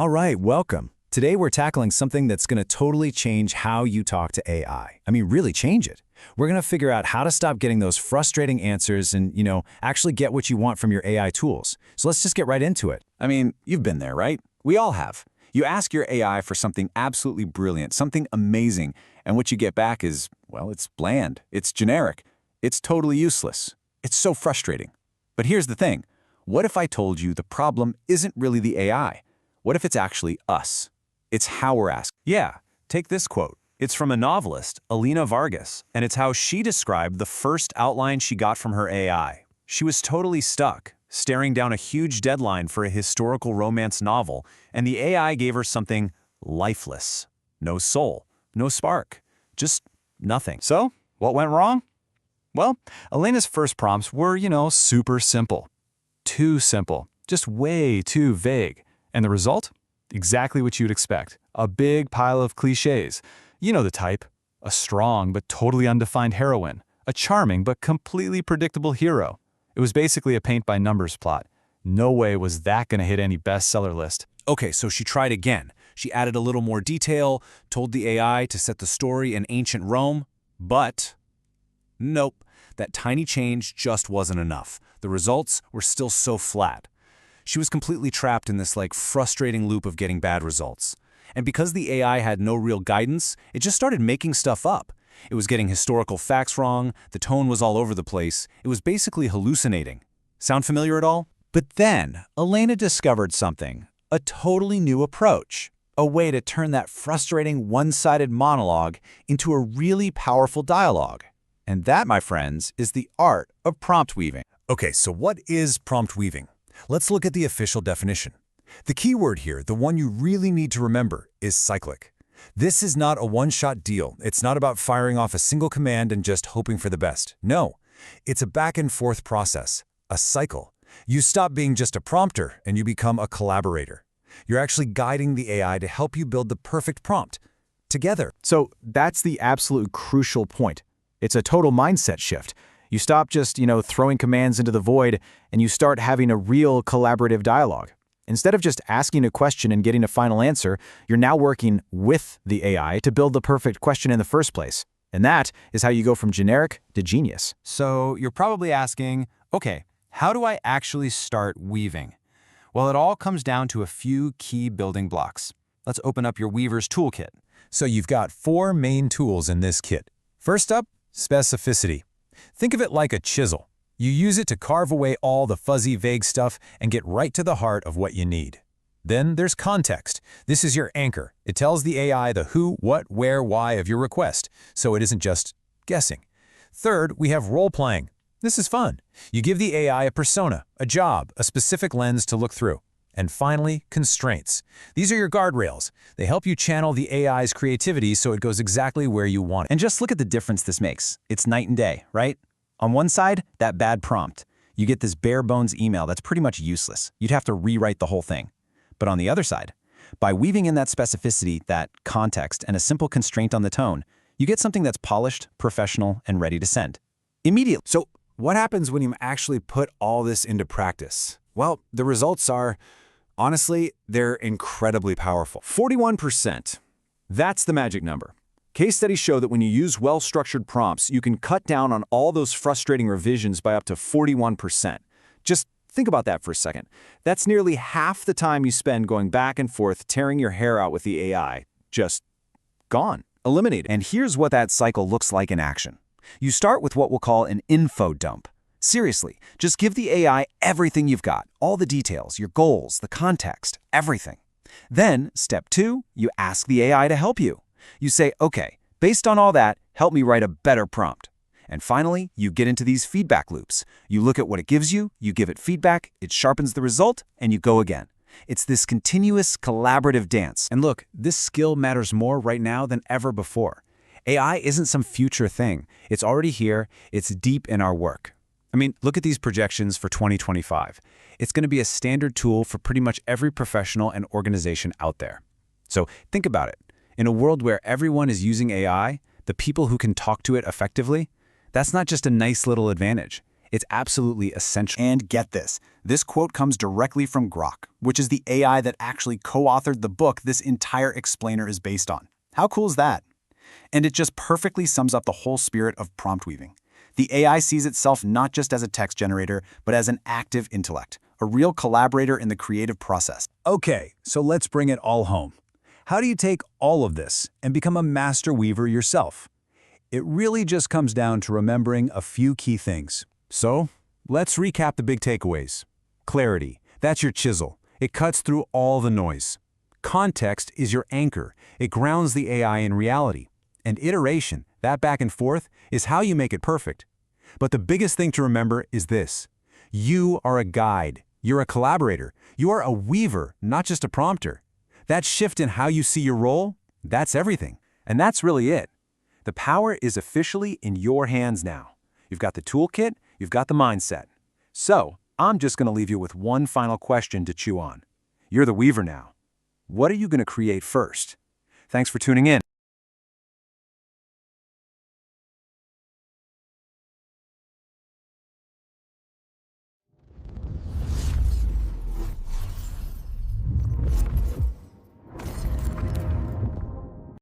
All right, welcome. Today we're tackling something that's going to totally change how you talk to AI. I mean, really change it. We're going to figure out how to stop getting those frustrating answers and, actually get what you want from your AI tools. So let's just get right into it. I mean, you've been there, right? We all have. You ask your AI for something absolutely brilliant, something amazing, and what you get back is, well, it's bland, it's generic, it's totally useless. It's so frustrating. But here's the thing. What if I told you the problem isn't really the AI? What if it's actually us? It's how we're asked. Yeah, take this quote. It's from a novelist, Alina Vargas, and it's how she described the first outline she got from her AI. She was totally stuck, staring down a huge deadline for a historical romance novel, and the AI gave her something lifeless. No soul, no spark, just nothing. So, what went wrong? Well, Alina's first prompts were, super simple. Too simple, just way too vague. And the result? Exactly what you'd expect. A big pile of cliches. You know the type. A strong but totally undefined heroine. A charming but completely predictable hero. It was basically a paint-by-numbers plot. No way was that going to hit any bestseller list. Okay, so she tried again. She added a little more detail, told the AI to set the story in ancient Rome, but nope, that tiny change just wasn't enough. The results were still so flat. She was completely trapped in this frustrating loop of getting bad results. And because the AI had no real guidance, it just started making stuff up. It was getting historical facts wrong, the tone was all over the place, it was basically hallucinating. Sound familiar at all? But then, Elena discovered something, a totally new approach, a way to turn that frustrating one-sided monologue into a really powerful dialogue. And that, my friends, is the art of prompt weaving. Okay, so what is prompt weaving? Let's look at the official definition. The key word here, the one you really need to remember, is cyclic. This is not a one-shot deal. It's not about firing off a single command and just hoping for the best. No, it's a back-and-forth process, a cycle. You stop being just a prompter and you become a collaborator. You're actually guiding the AI to help you build the perfect prompt, together. So that's the absolute crucial point. It's a total mindset shift. You stop just, throwing commands into the void, and you start having a real collaborative dialogue. Instead of just asking a question and getting a final answer, you're now working with the AI to build the perfect question in the first place. And that is how you go from generic to genius. So you're probably asking, okay, how do I actually start weaving? Well, it all comes down to a few key building blocks. Let's open up your Weaver's toolkit. So you've got 4 main tools in this kit. First up, specificity. Think of it like a chisel. You use it to carve away all the fuzzy, vague stuff and get right to the heart of what you need. Then there's context. This is your anchor. It tells the AI the who, what, where, why of your request, so it isn't just guessing. Third, we have role-playing. This is fun. You give the AI a persona, a job, a specific lens to look through. And finally, constraints. These are your guardrails. They help you channel the AI's creativity so it goes exactly where you want it. And just look at the difference this makes. It's night and day, right? On one side, that bad prompt. You get this bare-bones email that's pretty much useless. You'd have to rewrite the whole thing. But on the other side, by weaving in that specificity, that context, and a simple constraint on the tone, you get something that's polished, professional, and ready to send. Immediately. So what happens when you actually put all this into practice? Well, the results are, honestly, they're incredibly powerful. 41%. That's the magic number. Case studies show that when you use well-structured prompts, you can cut down on all those frustrating revisions by up to 41%. Just think about that for a second. That's nearly half the time you spend going back and forth, tearing your hair out with the AI. Just gone, eliminated. And here's what that cycle looks like in action. You start with what we'll call an info dump. Seriously, just give the AI everything you've got, all the details, your goals, the context, everything. Then, step 2, you ask the AI to help you. You say, okay, based on all that, help me write a better prompt. And finally, you get into these feedback loops. You look at what it gives you give it feedback, it sharpens the result, and you go again. It's this continuous collaborative dance. And look, this skill matters more right now than ever before. AI isn't some future thing. It's already here. It's deep in our work. I mean, look at these projections for 2025. It's going to be a standard tool for pretty much every professional and organization out there. So think about it. In a world where everyone is using AI, the people who can talk to it effectively, that's not just a nice little advantage. It's absolutely essential. And get this quote comes directly from Grok, which is the AI that actually co-authored the book this entire explainer is based on. How cool is that? And it just perfectly sums up the whole spirit of prompt weaving. The AI sees itself not just as a text generator, but as an active intellect, a real collaborator in the creative process. Okay, so let's bring it all home. How do you take all of this and become a master weaver yourself? It really just comes down to remembering a few key things. So, let's recap the big takeaways. Clarity, that's your chisel. It cuts through all the noise. Context is your anchor. It grounds the AI in reality. And iteration, that back and forth, is how you make it perfect. But the biggest thing to remember is this. You are a guide. You're a collaborator. You are a weaver, not just a prompter. That shift in how you see your role, that's everything. And that's really it. The power is officially in your hands now. You've got the toolkit, you've got the mindset. So, I'm just going to leave you with one final question to chew on. You're the weaver now. What are you going to create first? Thanks for tuning in.